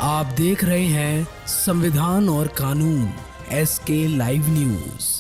आप देख रहे हैं संविधान और कानून SK live news.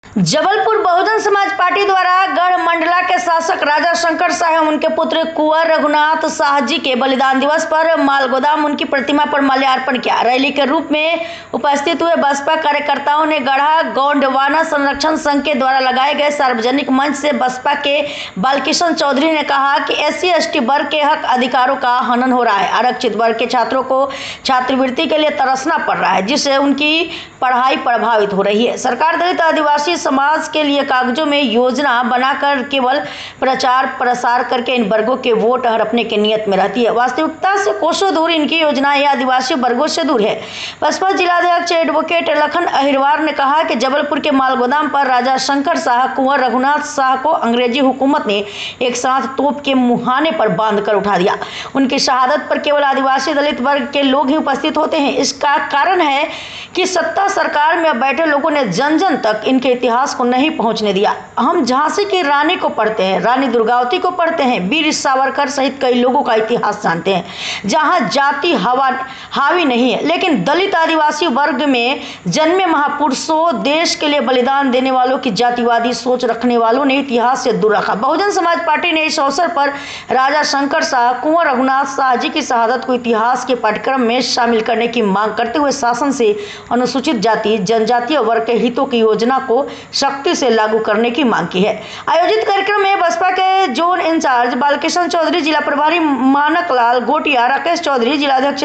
Jabalpur Bahujan Samaj party द्वारा गढ़ मंडला के शासक राजा शंकर शाह एवं उनके पुत्र कुंवर रघुनाथ शाह जी के बलिदान दिवस पर मालगोदाम उनकी प्रतिमा पर माल्यार्पण किया। रैली के रूप में उपस्थित हुए बसपा कार्यकर्ताओं ने गढ़ा गोंडवाना संरक्षण संघ के द्वारा लगाए गए सार्वजनिक मंच से बसपा के बालकिशन चौधरी ने कहा कि SC/ST वर्ग के हक अधिकारों का हनन हो रहा है। आरक्षित वर्ग के छात्रों को छात्रवृत्ति के लिए तरसना पड़ रहा है, जिससे उनकी पढ़ाई प्रभावित हो रही है। सरकार दलित आदिवासी समाज के लिए कागजों में योजना बनाकर केवल प्रचार प्रसार करके इन वर्गों के वोट हड़पने की नियत में रहती है। वास्तविकता से कोसों दूर इनकी योजनाएं आदिवासी वर्गों से दूर है। बसपा जिलाध्यक्ष एडवोकेट लखन अहिरवार ने कहा कि जबलपुर के मालगोदाम पर राजा शंकर शाह कुंवर रघुनाथ शाह को अंग्रेजी हुकूमत ने एक साथ तोप के मुहाने पर बांधकर उठा दिया। उनकी शहादत पर केवल आदिवासी दलित वर्ग के लोग ही उपस्थित होते हैं। इसका कारण है कि सत्ता सरकार में बैठे लोगों ने जन जन तक इनके इतिहास को नहीं पहुंचने दिया। हम झांसी की रानी को पढ़ते हैं, रानी दुर्गावती को पढ़ते हैं, वीर सावरकर सहित कई लोगों का इतिहास जानते हैं, जहां जाति हावी नहीं है, लेकिन दलित आदिवासी वर्ग में जन्मे महापुरुषों, देश के लिए बलिदान देने वालों की जातिवादी सोच रखने वालों ने इतिहास से दूर रखा। बहुजन समाज पार्टी ने इस अवसर पर राजा शंकर शाह कुंवर रघुनाथ शाह जी की शहादत को इतिहास के पाठ्यक्रम में शामिल करने की मांग करते हुए शासन से अनुसूचित जाति जनजातीय वर्ग के हितों की योजना को सख्ती से लागू करने की मांग की है। आयोजित कार्यक्रम में बसपा के जोन इंचार्ज बालकिशन चौधरी, जिला प्रभारी मानकलाल गोटिया, राकेश चौधरी, जिलाध्यक्ष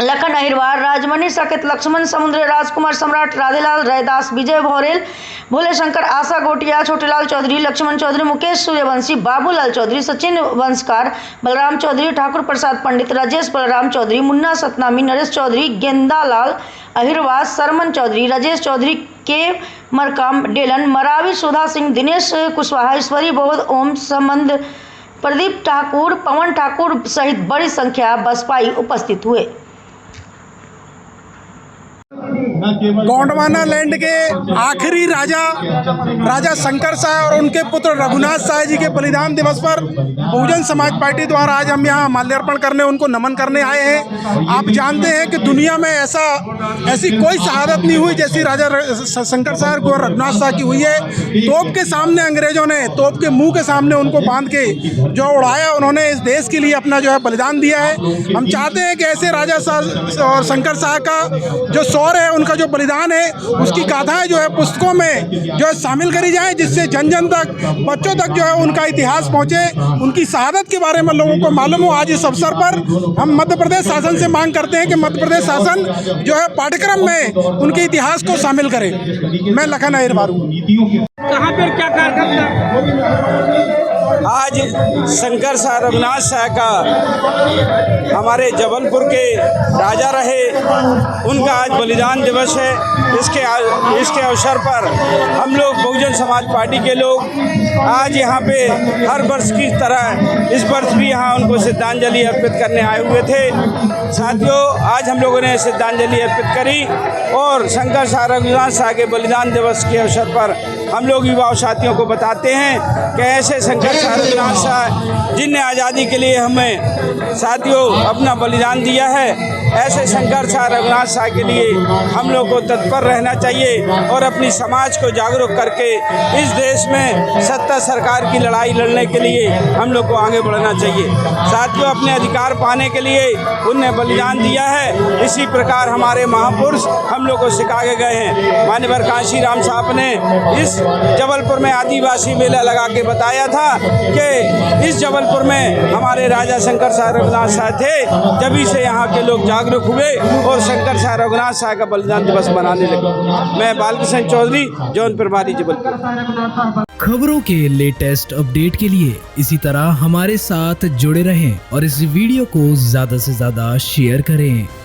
लखन अहिरवार, राजमणि साकेत, लक्ष्मण समुद्र, राजकुमार सम्राट, राधेलाल रैदास, विजय भौरेल, भोले शंकर, आशा गोटिया, छोटेलाल चौधरी, लक्ष्मण चौधरी, मुकेश सूर्यवंशी, बाबूलाल चौधरी, सचिन वंशकार, बलराम चौधरी, ठाकुर प्रसाद पंडित, राजेश बलराम चौधरी, मुन्ना सतनामी, नरेश चौधरी, गेंदालाल अहिरवार, सरमन चौधरी, राजेश चौधरी, के मरकाम डेलन, मरावी, सुधा सिंह, दिनेश कुशवाहा, ईश्वरी बोध, ओम संबंध, प्रदीप ठाकुर, पवन ठाकुर सहित बड़ी संख्या बसपाई उपस्थित हुए। गोंडवाना लैंड के आखिरी राजा शंकर शाह और उनके पुत्र रघुनाथ शाह जी के बलिदान दिवस पर बहुजन समाज पार्टी द्वारा आज हम यहाँ माल्यार्पण करने, उनको नमन करने आए हैं। आप जानते हैं कि दुनिया में ऐसी कोई शहादत नहीं हुई जैसी राजा शंकर शाह और रघुनाथ शाह की हुई है। तोप के सामने अंग्रेजों ने, तोप के मुंह के सामने उनको बांध के जो उड़ाया, उन्होंने इस देश के लिए अपना जो है बलिदान दिया है। हम चाहते हैं कि ऐसे राजा शाह और शंकर शाह का जो शौर्य है, उनका जो बलिदान है, उसकी गाथाएं जो है पुस्तकों में जो है शामिल करी जाए, जिससे जन जन तक, बच्चों तक जो है उनका इतिहास पहुंचे, उनकी शहादत के बारे में लोगों को मालूम हो। आज इस अवसर पर हम मध्य प्रदेश शासन से मांग करते हैं कि मध्य प्रदेश शासन जो है पाठ्यक्रम में उनके इतिहास को शामिल करे। मैं लखन अहिरवार हूँ। कहाँ पर क्या कार्यक्रम? आज शंकर शाह रघुनाथ शाह का, हमारे जबलपुर के राजा रहे, उनका आज बलिदान दिवस है। इसके अवसर पर हम लोग बहुजन समाज पार्टी के लोग आज यहाँ पे हर वर्ष की तरह इस वर्ष भी यहाँ उनको श्रद्धांजलि अर्पित करने आए हुए थे। साथियों, आज हम लोगों ने श्रद्धांजलि अर्पित करी और शंकर शाह रघुनाथ शाह के बलिदान दिवस के अवसर पर हम लोग युवा साथियों को बताते हैं कि ऐसे शंकर शाह रघुनाथ शाह जिनने आज़ादी के लिए हमें साथियों अपना बलिदान दिया है, ऐसे शंकर शाह रघुनाथ शाह के लिए हम लोग को तत्पर रहना चाहिए और अपनी समाज को जागरूक करके इस देश में सत्ता सरकार की लड़ाई लड़ने के लिए हम लोग को आगे बढ़ना चाहिए। साथियों, अपने अधिकार पाने के लिए उनने बलिदान दिया है। इसी प्रकार हमारे महापुरुष हम लोग को सिखा के गए हैं। मान्यवर कांशी राम साहब ने इस जबलपुर में आदिवासी मेला लगा के बताया था कि इस जबलपुर में हमारे राजा शंकर शाह रघुनाथ शाह थे, जभी से यहाँ के लोग जागरूक हुए और शंकर शाह रघुनाथ शाह का बलिदान दिवस मनाने लगे। मैं बालकिशन चौधरी, जौन प्रभारी, जबलपुर। खबरों के लेटेस्ट अपडेट के लिए इसी तरह हमारे साथ जुड़े रहें और इस वीडियो को ज्यादा से ज्यादा शेयर करें।